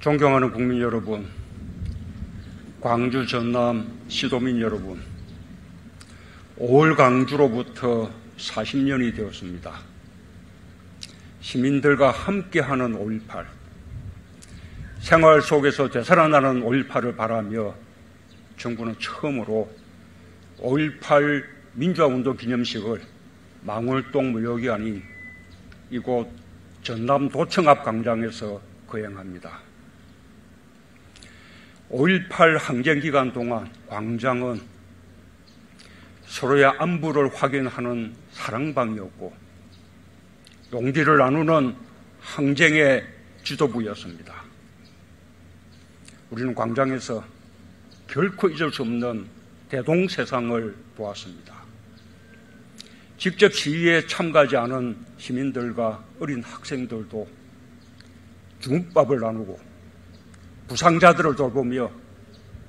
존경하는 국민 여러분, 광주 전남 시도민 여러분, 5월 광주로부터 40년이 되었습니다. 시민들과 함께하는 5.18, 생활 속에서 되살아나는 5.18을 바라며 정부는 처음으로 5.18 민주화운동 기념식을 망월동 무역이 아닌 이곳 전남 도청 앞 광장에서 거행합니다. 5.18 항쟁기간 동안 광장은 서로의 안부를 확인하는 사랑방이었고 용기를 나누는 항쟁의 지도부였습니다. 우리는 광장에서 결코 잊을 수 없는 대동세상을 보았습니다. 직접 시위에 참가하지 않은 시민들과 어린 학생들도 중국밥을 나누고 부상자들을 돌보며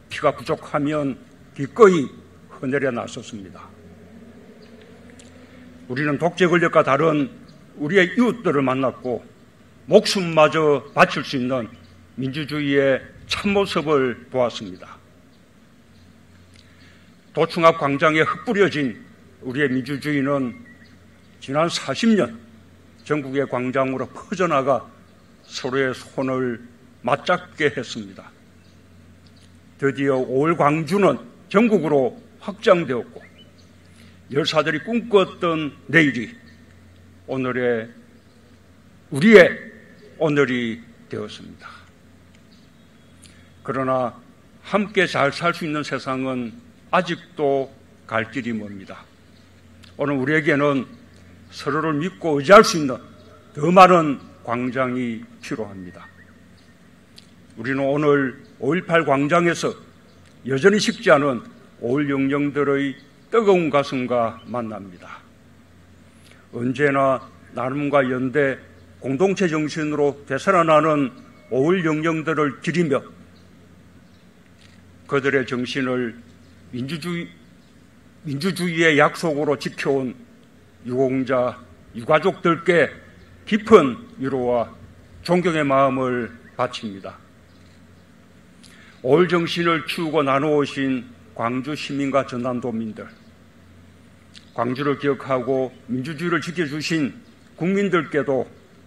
피가 부족하면 기꺼이 헌혈에 나섰습니다. 우리는 독재 권력과 다른 우리의 이웃들을 만났고 목숨마저 바칠 수 있는 민주주의의 참모습을 보았습니다. 도청 앞 광장에 흩뿌려진 우리의 민주주의는 지난 40년 전국의 광장으로 퍼져나가 서로의 손을 맞잡게 했습니다. 드디어 5월 광주는 전국으로 확장되었고 열사들이 꿈꿨던 내일이 우리의 오늘이 되었습니다. 그러나 함께 잘 살 수 있는 세상은 아직도 갈 길이 멉니다. 오늘 우리에게는 서로를 믿고 의지할 수 있는 더 많은 광장이 필요합니다. 우리는 오늘 5.18 광장에서 여전히 식지 않은 5.16 영령들의 뜨거운 가슴과 만납니다. 언제나 나눔과 연대, 공동체 정신으로 되살아나는 5.16 영령들을 기리며 그들의 정신을 민주주의의 약속으로 지켜온 유공자, 유가족들께 깊은 위로와 존경의 마음을 바칩니다. 5.18 정신을 키우고 나누어오신 광주 시민과 전남도민들, 광주를 기억하고 민주주의를 지켜주신 국민들께도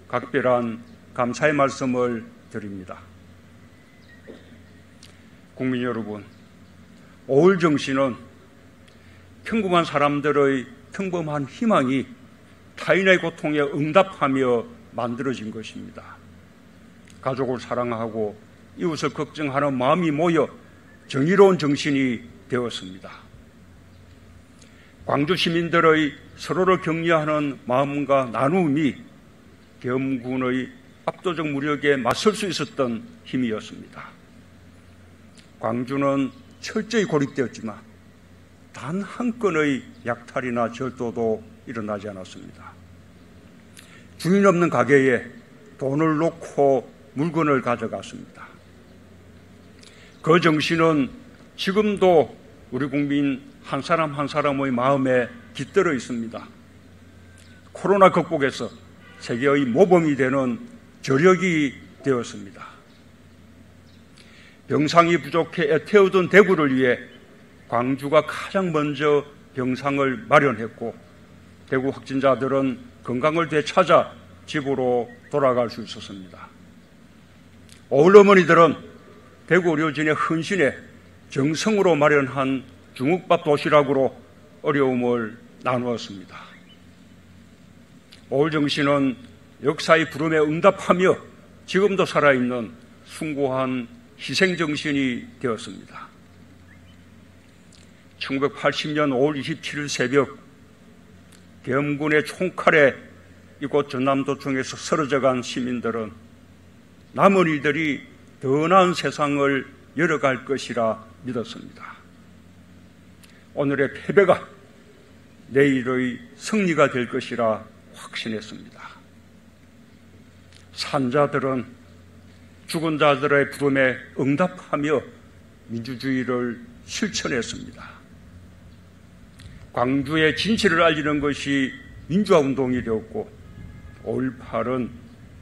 각별한 감사의 말씀을 드립니다. 국민 여러분, 5.18 정신은 평범한 사람들의 평범한 희망이 타인의 고통에 응답하며 만들어진 것입니다. 가족을 사랑하고 이웃을 걱정하는 마음이 모여 정의로운 정신이 되었습니다. 광주 시민들의 서로를 격려하는 마음과 나눔이 계엄군의 압도적 무력에 맞설 수 있었던 힘이었습니다. 광주는 철저히 고립되었지만 단 한 건의 약탈이나 절도도 일어나지 않았습니다. 주인 없는 가게에 돈을 놓고 물건을 가져갔습니다. 그 정신은 지금도 우리 국민 한 사람 한 사람의 마음에 깃들어 있습니다. 코로나 극복에서 세계의 모범이 되는 저력이 되었습니다. 병상이 부족해 애태우던 대구를 위해 광주가 가장 먼저 병상을 마련했고 대구 확진자들은 건강을 되찾아 집으로 돌아갈 수 있었습니다. 5.18 어머니들은 대구 의료진의 헌신에 정성으로 마련한 중국밥 도시락으로 어려움을 나누었습니다. 5.18 정신은 역사의 부름에 응답하며 지금도 살아있는 숭고한 희생정신이 되었습니다. 1980년 5월 27일 새벽 계엄군의 총칼에 이곳 전남도청에서 쓰러져간 시민들은 남은 이들이 더 나은 세상을 열어갈 것이라 믿었습니다. 오늘의 패배가 내일의 승리가 될 것이라 확신했습니다. 산자들은 죽은 자들의 부름에 응답하며 민주주의를 실천했습니다. 광주의 진실을 알리는 것이 민주화운동이 되었고 5.18은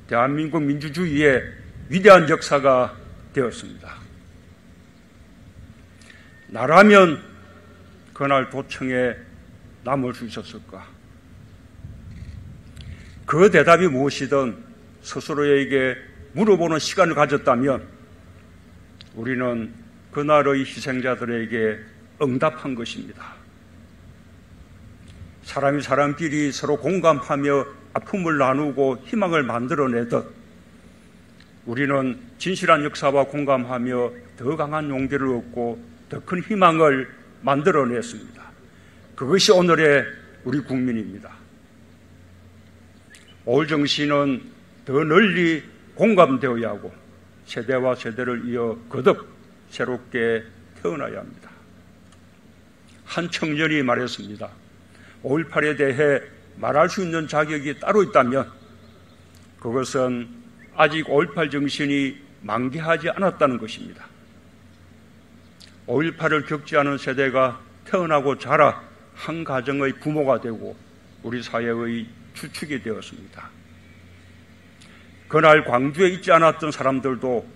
대한민국 민주주의의 위대한 역사가 되었습니다. 나라면 그날 도청에 남을 수 있었을까? 그 대답이 무엇이든 스스로에게 물어보는 시간을 가졌다면 우리는 그날의 희생자들에게 응답한 것입니다. 사람이 사람끼리 서로 공감하며 아픔을 나누고 희망을 만들어내듯 우리는 진실한 역사와 공감하며 더 강한 용기를 얻고 더 큰 희망을 만들어냈습니다. 그것이 오늘의 우리 국민입니다. 올 정신은 더 널리 공감되어야 하고 세대와 세대를 이어 거듭 새롭게 태어나야 합니다. 한 청년이 말했습니다. 5.18에 대해 말할 수 있는 자격이 따로 있다면 그것은 아직 5.18 정신이 만개하지 않았다는 것입니다. 5.18을 겪지 않은 세대가 태어나고 자라 한 가정의 부모가 되고 우리 사회의 주축이 되었습니다. 그날 광주에 있지 않았던 사람들도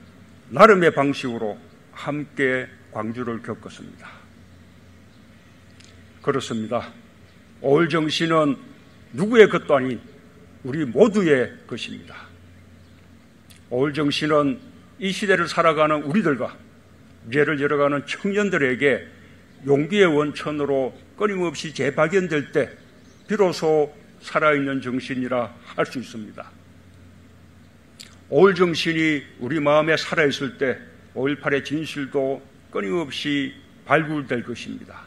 나름의 방식으로 함께 광주를 겪었습니다. 그렇습니다. 5.18 정신은 누구의 것도 아닌 우리 모두의 것입니다. 5.18 정신은 이 시대를 살아가는 우리들과 미래를 열어가는 청년들에게 용기의 원천으로 끊임없이 재발견될 때 비로소 살아있는 정신이라 할 수 있습니다. 5.18 정신이 우리 마음에 살아있을 때 5.18의 진실도 끊임없이 발굴될 것입니다.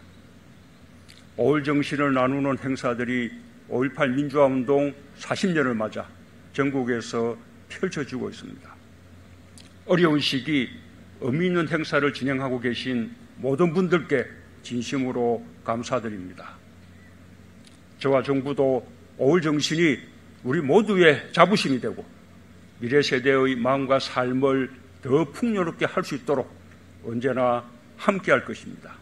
5.18 정신을 나누는 행사들이 5.18 민주화운동 40년을 맞아 전국에서 펼쳐지고 있습니다. 어려운 시기 의미 있는 행사를 진행하고 계신 모든 분들께 진심으로 감사드립니다. 저와 정부도 5.18 정신이 우리 모두의 자부심이 되고 미래 세대의 마음과 삶을 더 풍요롭게 할 수 있도록 언제나 함께할 것입니다.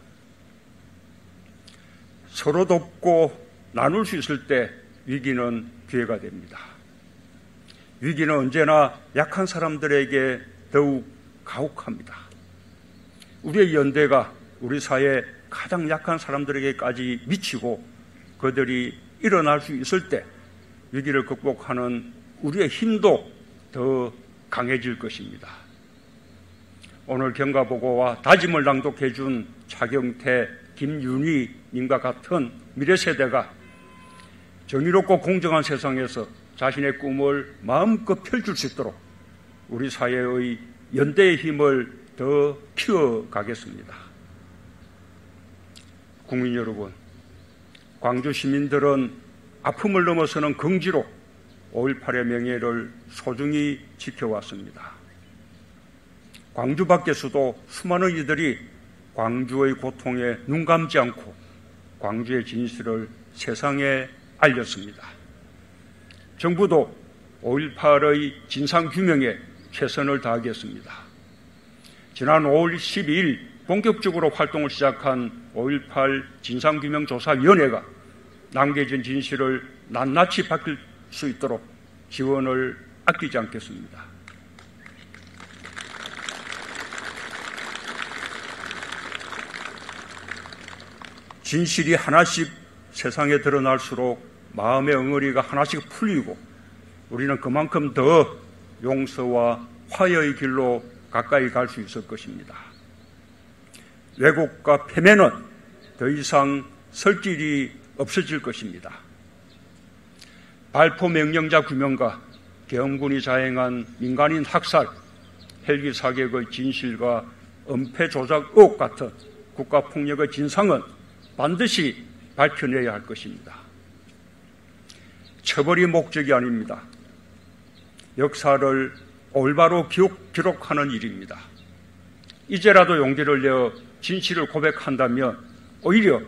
서로 돕고 나눌 수 있을 때 위기는 기회가 됩니다. 위기는 언제나 약한 사람들에게 더욱 가혹합니다. 우리의 연대가 우리 사회 가장 약한 사람들에게까지 미치고 그들이 일어날 수 있을 때 위기를 극복하는 우리의 힘도 더 강해질 것입니다. 오늘 경과보고와 다짐을 낭독해 준 차경태, 김윤희 님과 같은 미래세대가 정의롭고 공정한 세상에서 자신의 꿈을 마음껏 펼칠 수 있도록 우리 사회의 연대의 힘을 더 키워가겠습니다. 국민 여러분, 광주 시민들은 아픔을 넘어서는 긍지로 5.18의 명예를 소중히 지켜왔습니다. 광주 밖에서도 수많은 이들이 광주의 고통에 눈 감지 않고 광주의 진실을 세상에 알렸습니다. 정부도 5.18의 진상규명에 최선을 다하겠습니다. 지난 5월 12일 본격적으로 활동을 시작한 5.18 진상규명조사위원회가 남겨진 진실을 낱낱이 밝힐 수 있도록 지원을 아끼지 않겠습니다. 진실이 하나씩 세상에 드러날수록 마음의 엉어리가 하나씩 풀리고 우리는 그만큼 더 용서와 화해의 길로 가까이 갈 수 있을 것입니다. 왜곡과 패배는 더 이상 설 길이 없어질 것입니다. 발포 명령자 규명과 계엄군이 자행한 민간인 학살, 헬기 사격의 진실과 은폐 조작 의혹 같은 국가폭력의 진상은 반드시 밝혀내야 할 것입니다. 처벌이 목적이 아닙니다. 역사를 올바로 기록하는 일입니다. 이제라도 용기를 내어 진실을 고백한다면 오히려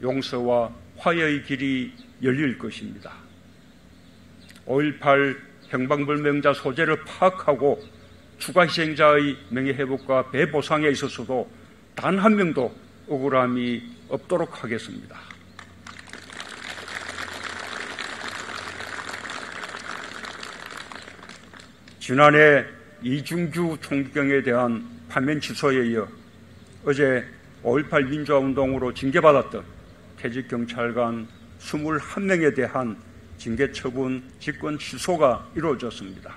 용서와 화해의 길이 열릴 것입니다. 5.18 행방불명자 소재를 파악하고 추가 희생자의 명예회복과 배보상에 있어서도 단 한 명도 억울함이 없도록 하겠습니다. 지난해 이중규 총경에 대한 파면 취소에 이어 어제 5.18 민주화운동으로 징계받았던 퇴직경찰관 21명에 대한 징계처분 직권 취소가 이루어졌습니다.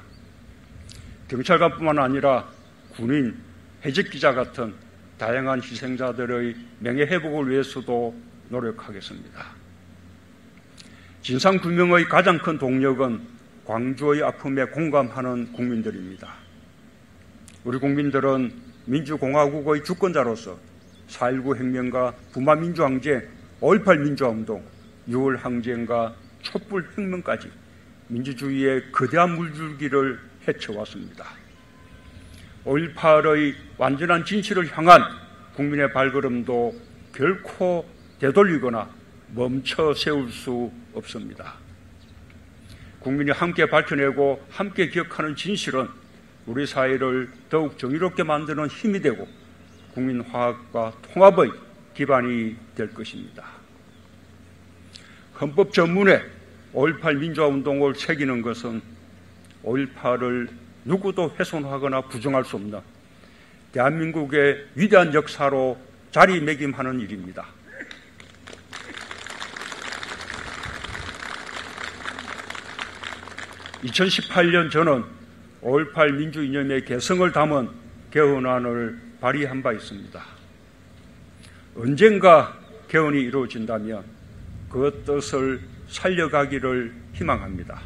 경찰관뿐만 아니라 군인, 해직기자 같은 다양한 희생자들의 명예회복을 위해서도 노력하겠습니다. 진상규명의 가장 큰 동력은 광주의 아픔에 공감하는 국민들입니다. 우리 국민들은 민주공화국의 주권자로서 4.19 혁명과 부마민주항쟁, 5.18 민주화운동, 6월 항쟁과 촛불혁명까지 민주주의의 거대한 물줄기를 헤쳐왔습니다. 5.18의 완전한 진실을 향한 국민의 발걸음도 결코 되돌리거나 멈춰 세울 수 없습니다. 국민이 함께 밝혀내고 함께 기억하는 진실은 우리 사회를 더욱 정의롭게 만드는 힘이 되고 국민 화합과 통합의 기반이 될 것입니다. 헌법 전문에 5.18 민주화운동을 새기는 것은 5.18을 누구도 훼손하거나 부정할 수 없는 대한민국의 위대한 역사로 자리매김하는 일입니다. 2018년 저는 5.18 민주이념의 개성을 담은 개헌안을 발의한 바 있습니다. 언젠가 개헌이 이루어진다면 그 뜻을 살려가기를 희망합니다.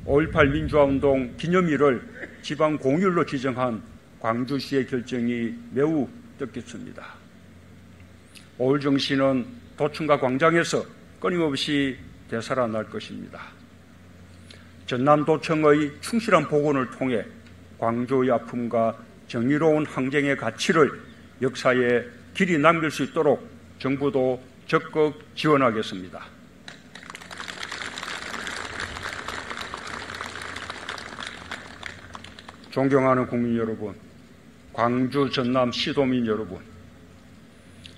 5.18 민주화운동 기념일을 지방 공휴일로 지정한 광주시의 결정이 매우 뜻깊습니다. 5월 정신은 도청과 광장에서 끊임없이 되살아날 것입니다. 전남도청의 충실한 복원을 통해 광주의 아픔과 정의로운 항쟁의 가치를 역사에 길이 남길 수 있도록 정부도 적극 지원하겠습니다. 존경하는 국민 여러분, 광주 전남 시도민 여러분,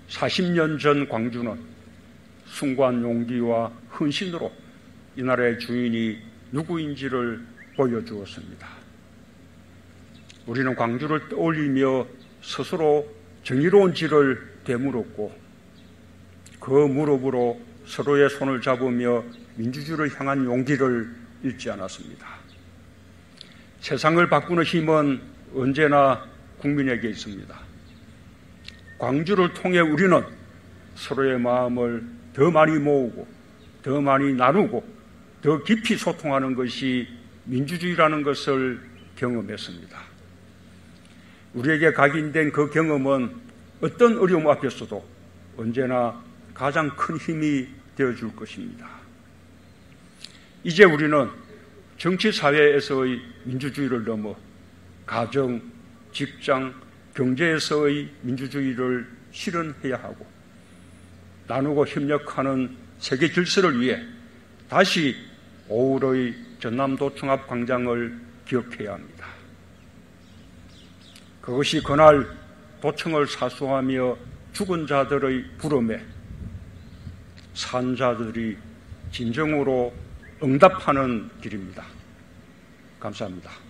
40년 전 광주는 숭고한 용기와 헌신으로 이 나라의 주인이 누구인지를 보여주었습니다. 우리는 광주를 떠올리며 스스로 정의로운 질을 되물었고 그 무릎으로 서로의 손을 잡으며 민주주의를 향한 용기를 잃지 않았습니다. 세상을 바꾸는 힘은 언제나 국민에게 있습니다. 광주를 통해 우리는 서로의 마음을 더 많이 모으고 더 많이 나누고 더 깊이 소통하는 것이 민주주의라는 것을 경험했습니다. 우리에게 각인된 그 경험은 어떤 어려움 앞에서도 언제나 가장 큰 힘이 되어줄 것입니다. 이제 우리는 정치 사회에서의 민주주의를 넘어 가정, 직장, 경제에서의 민주주의를 실현해야 하고 나누고 협력하는 세계 질서를 위해 다시 5월의 전남도청 앞 광장을 기억해야 합니다. 그것이 그날 도청을 사수하며 죽은 자들의 부름에 산 자들이 진정으로 응답하는 길입니다. 감사합니다.